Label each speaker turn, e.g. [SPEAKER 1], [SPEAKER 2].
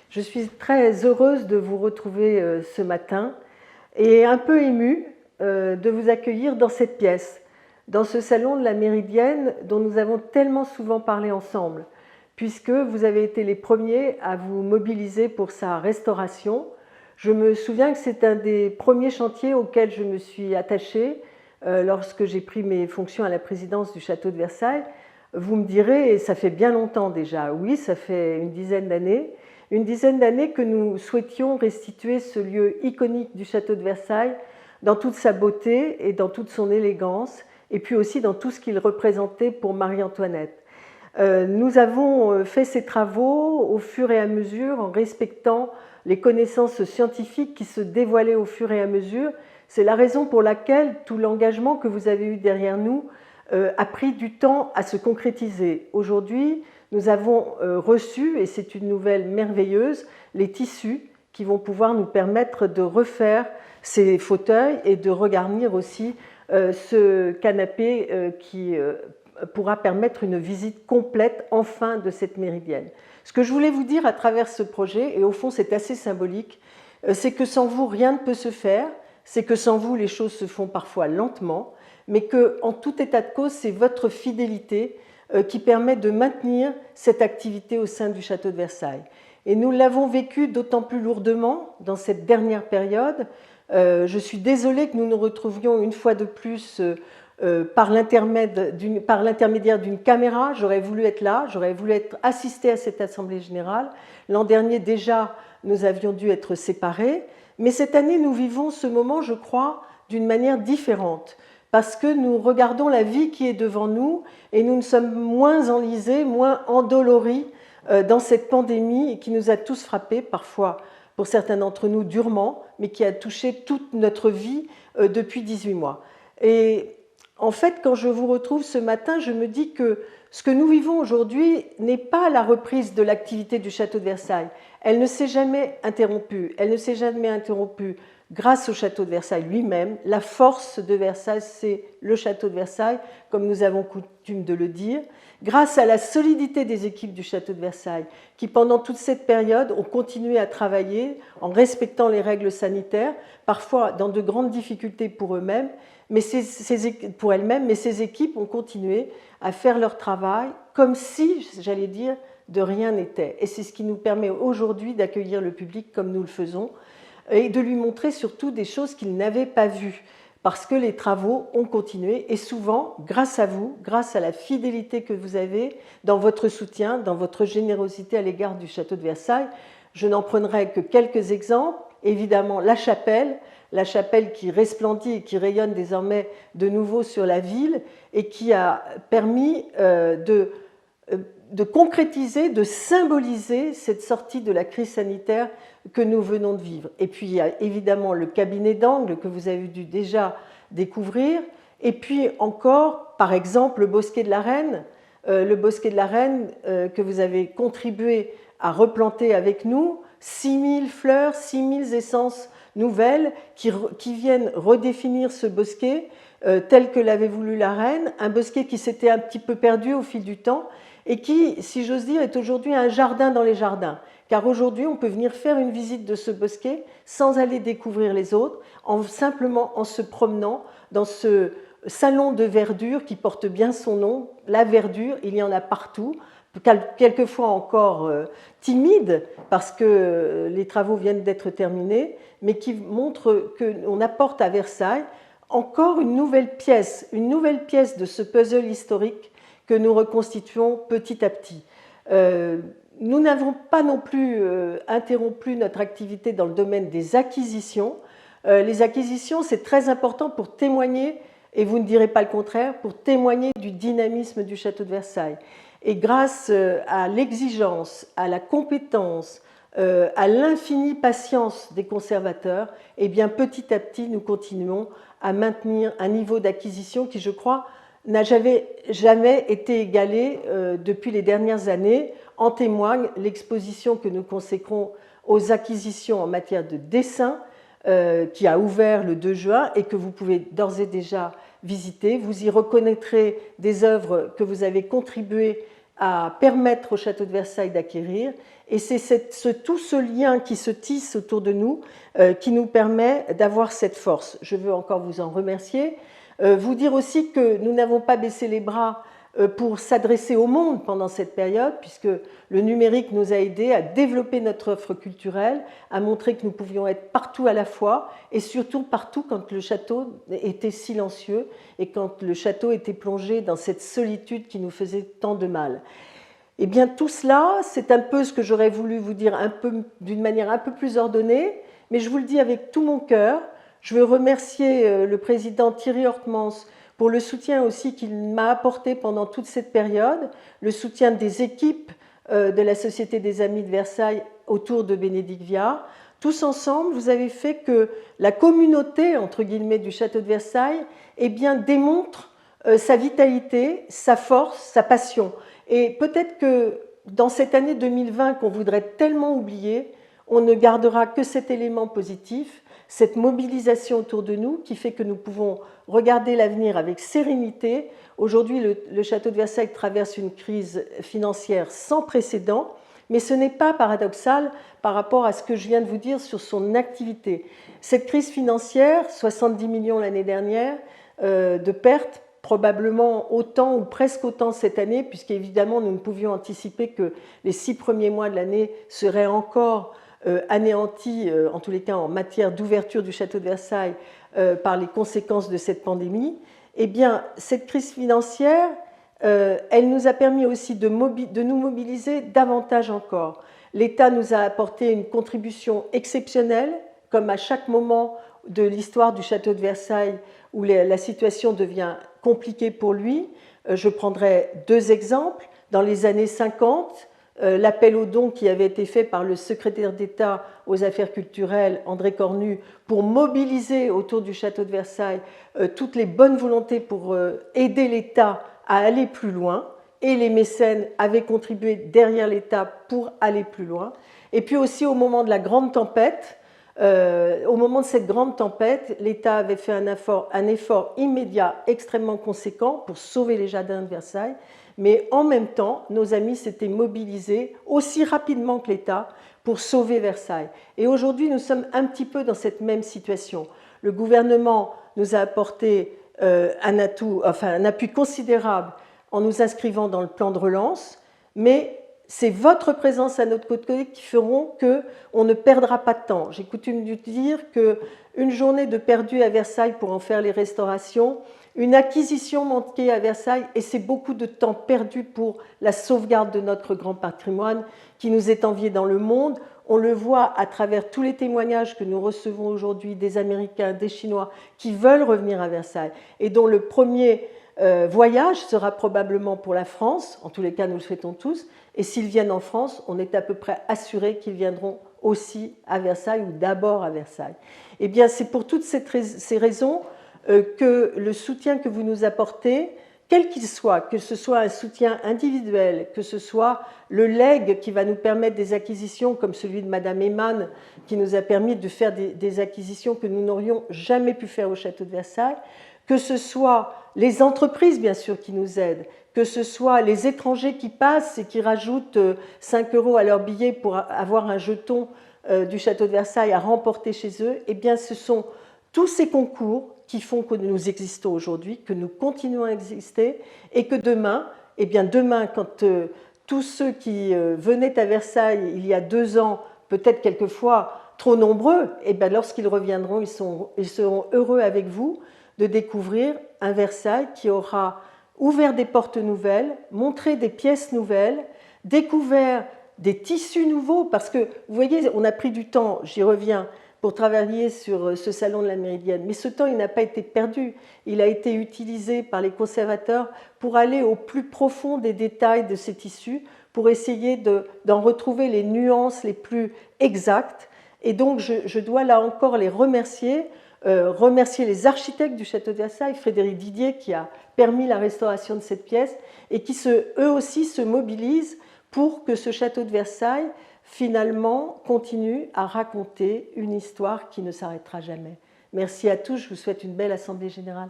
[SPEAKER 1] Je suis très heureuse de vous retrouver ce matin et un peu émue de vous accueillir dans cette pièce, dans ce salon de la Méridienne dont nous avons tellement souvent parlé ensemble, puisque vous avez été les premiers à vous mobiliser pour sa restauration. Je me souviens que c'est un des premiers chantiers auxquels je me suis attachée lorsque j'ai pris mes fonctions à la présidence du château de Versailles. Vous me direz, et ça fait bien longtemps déjà, oui, ça fait une dizaine d'années que nous souhaitions restituer ce lieu iconique du château de Versailles dans toute sa beauté et dans toute son élégance, et puis aussi dans tout ce qu'il représentait pour Marie-Antoinette. Nous avons fait ces travaux au fur et à mesure en respectant les connaissances scientifiques qui se dévoilaient au fur et à mesure. C'est la raison pour laquelle tout l'engagement que vous avez eu derrière nous a pris du temps à se concrétiser. Aujourd'hui, nous avons reçu, et c'est une nouvelle merveilleuse, les tissus qui vont pouvoir nous permettre de refaire ces fauteuils et de regarnir aussi ce canapé qui pourra permettre une visite complète enfin de cette méridienne. Ce que je voulais vous dire à travers ce projet, et au fond c'est assez symbolique, c'est que sans vous rien ne peut se faire, c'est que sans vous les choses se font parfois lentement, mais qu'en tout état de cause, c'est votre fidélité qui permet de maintenir cette activité au sein du château de Versailles. Et nous l'avons vécu d'autant plus lourdement dans cette dernière période. Je suis désolée que nous nous retrouvions une fois de plus par l'intermédiaire d'une caméra. J'aurais voulu être là, j'aurais voulu assister à cette assemblée générale. L'an dernier déjà, nous avions dû être séparés. Mais cette année, nous vivons ce moment, je crois, d'une manière différente, parce que nous regardons la vie qui est devant nous et nous sommes moins enlisés, moins endoloris dans cette pandémie qui nous a tous frappés, parfois pour certains d'entre nous durement, mais qui a touché toute notre vie depuis 18 mois. Et en fait, quand je vous retrouve ce matin, je me dis que ce que nous vivons aujourd'hui n'est pas la reprise de l'activité du château de Versailles. Elle ne s'est jamais interrompue. Elle ne s'est jamais interrompue grâce au château de Versailles lui-même. La force de Versailles, c'est le château de Versailles, comme nous avons coutume de le dire. Grâce à la solidité des équipes du château de Versailles, qui pendant toute cette période ont continué à travailler en respectant les règles sanitaires, parfois dans de grandes difficultés pour eux-mêmes, pour elles-mêmes, mais ces équipes ont continué à faire leur travail comme si, j'allais dire, de rien n'était. Et c'est ce qui nous permet aujourd'hui d'accueillir le public comme nous le faisons et de lui montrer surtout des choses qu'il n'avait pas vues, parce que les travaux ont continué et souvent, grâce à vous, grâce à la fidélité que vous avez dans votre soutien, dans votre générosité à l'égard du château de Versailles. Je n'en prendrai que quelques exemples. Évidemment, la chapelle qui resplendit et qui rayonne désormais de nouveau sur la ville et qui a permis de concrétiser, de symboliser cette sortie de la crise sanitaire que nous venons de vivre. Et puis il y a évidemment le cabinet d'angle que vous avez dû déjà découvrir, et puis encore, par exemple, le bosquet de la Reine, que vous avez contribué à replanter avec nous, 6000 fleurs, 6000 essences nouvelles qui viennent redéfinir ce bosquet tel que l'avait voulu la Reine, un bosquet qui s'était un petit peu perdu au fil du temps et qui, si j'ose dire, est aujourd'hui un jardin dans les jardins. Car aujourd'hui, on peut venir faire une visite de ce bosquet sans aller découvrir les autres, simplement en se promenant dans ce salon de verdure qui porte bien son nom. La verdure, il y en a partout, quelquefois encore timide parce que les travaux viennent d'être terminés, mais qui montre qu'on apporte à Versailles encore une nouvelle pièce de ce puzzle historique que nous reconstituons petit à petit. Nous n'avons pas non plus interrompu notre activité dans le domaine des acquisitions. Les acquisitions, c'est très important pour témoigner, et vous ne direz pas le contraire, pour témoigner du dynamisme du château de Versailles. Et grâce à l'exigence, à la compétence, à l'infinie patience des conservateurs, eh bien, petit à petit, nous continuons à maintenir un niveau d'acquisition qui, je crois, n'a jamais été égalé depuis les dernières années. En témoigne l'exposition que nous consacrons aux acquisitions en matière de dessin, qui a ouvert le 2 juin et que vous pouvez d'ores et déjà visiter. Vous y reconnaîtrez des œuvres que vous avez contribué à permettre au château de Versailles d'acquérir. Et c'est tout ce lien qui se tisse autour de nous qui nous permet d'avoir cette force. Je veux encore vous en remercier. Vous dire aussi que nous n'avons pas baissé les bras pour s'adresser au monde pendant cette période, puisque le numérique nous a aidés à développer notre offre culturelle, à montrer que nous pouvions être partout à la fois, et surtout partout quand le château était silencieux et quand le château était plongé dans cette solitude qui nous faisait tant de mal. Eh bien, tout cela, c'est un peu ce que j'aurais voulu vous dire d'une manière un peu plus ordonnée, mais je vous le dis avec tout mon cœur. Je veux remercier le président Thierry Hortmans pour le soutien aussi qu'il m'a apporté pendant toute cette période, le soutien des équipes de la Société des Amis de Versailles autour de Bénédicte Viard. Tous ensemble, vous avez fait que la communauté, entre guillemets, du château de Versailles, eh bien, démontre sa vitalité, sa force, sa passion. Et peut-être que dans cette année 2020 qu'on voudrait tellement oublier, on ne gardera que cet élément positif, cette mobilisation autour de nous qui fait que nous pouvons regarder l'avenir avec sérénité. Aujourd'hui, le château de Versailles traverse une crise financière sans précédent, mais ce n'est pas paradoxal par rapport à ce que je viens de vous dire sur son activité. Cette crise financière, 70 millions l'année dernière de pertes, probablement autant ou presque autant cette année, puisqu'évidemment nous ne pouvions anticiper que les 6 premiers mois de l'année seraient encore anéantis, en tous les cas en matière d'ouverture du château de Versailles, par les conséquences de cette pandémie. Eh bien, cette crise financière, elle nous a permis aussi de nous mobiliser davantage encore. L'État nous a apporté une contribution exceptionnelle, comme à chaque moment de l'histoire du château de Versailles où la situation devient compliquée pour lui. Je prendrai 2 exemples. Dans les années 50, l'appel aux dons qui avait été fait par le secrétaire d'État aux affaires culturelles, André Cornu, pour mobiliser autour du château de Versailles toutes les bonnes volontés pour aider l'État à aller plus loin. Et les mécènes avaient contribué derrière l'État pour aller plus loin. Et puis aussi au moment de la grande tempête, au moment de cette grande tempête, l'État avait fait un effort immédiat extrêmement conséquent pour sauver les jardins de Versailles, mais en même temps, nos amis s'étaient mobilisés aussi rapidement que l'État pour sauver Versailles. Et aujourd'hui, nous sommes un petit peu dans cette même situation. Le gouvernement nous a apporté un appui considérable en nous inscrivant dans le plan de relance, mais c'est votre présence à notre côté qui feront qu'on ne perdra pas de temps. J'ai coutume de dire qu'une journée de perdu à Versailles pour en faire les restaurations, une acquisition manquée à Versailles, et c'est beaucoup de temps perdu pour la sauvegarde de notre grand patrimoine qui nous est envié dans le monde. On le voit à travers tous les témoignages que nous recevons aujourd'hui des Américains, des Chinois qui veulent revenir à Versailles et dont le premier voyage sera probablement pour la France, en tous les cas nous le souhaitons tous, et s'ils viennent en France, on est à peu près assuré qu'ils viendront aussi à Versailles ou d'abord à Versailles. Eh bien, c'est pour toutes ces raisons que le soutien que vous nous apportez, quel qu'il soit, que ce soit un soutien individuel, que ce soit le legs qui va nous permettre des acquisitions comme celui de Madame Eman, qui nous a permis de faire des acquisitions que nous n'aurions jamais pu faire au château de Versailles, que ce soit les entreprises, bien sûr, qui nous aident, que ce soit les étrangers qui passent et qui rajoutent 5 € à leur billet pour avoir un jeton du château de Versailles à remporter chez eux, eh bien, ce sont tous ces concours qui font que nous existons aujourd'hui, que nous continuons à exister, et que demain, eh bien, demain, quand tous ceux qui venaient à Versailles il y a 2 ans, peut-être quelquefois trop nombreux, eh bien, lorsqu'ils reviendront, ils seront heureux avec vous de découvrir un Versailles qui aura ouvert des portes nouvelles, montré des pièces nouvelles, découvert des tissus nouveaux, parce que, vous voyez, on a pris du temps, j'y reviens, pour travailler sur ce salon de la Méridienne, mais ce temps, il n'a pas été perdu, il a été utilisé par les conservateurs pour aller au plus profond des détails de ces tissus, pour essayer d'en retrouver les nuances les plus exactes, et donc je dois là encore les remercier les architectes du château de Versailles, Frédéric Didier qui a permis la restauration de cette pièce et qui eux aussi se mobilisent pour que ce château de Versailles finalement continue à raconter une histoire qui ne s'arrêtera jamais. Merci à tous, je vous souhaite une belle assemblée générale.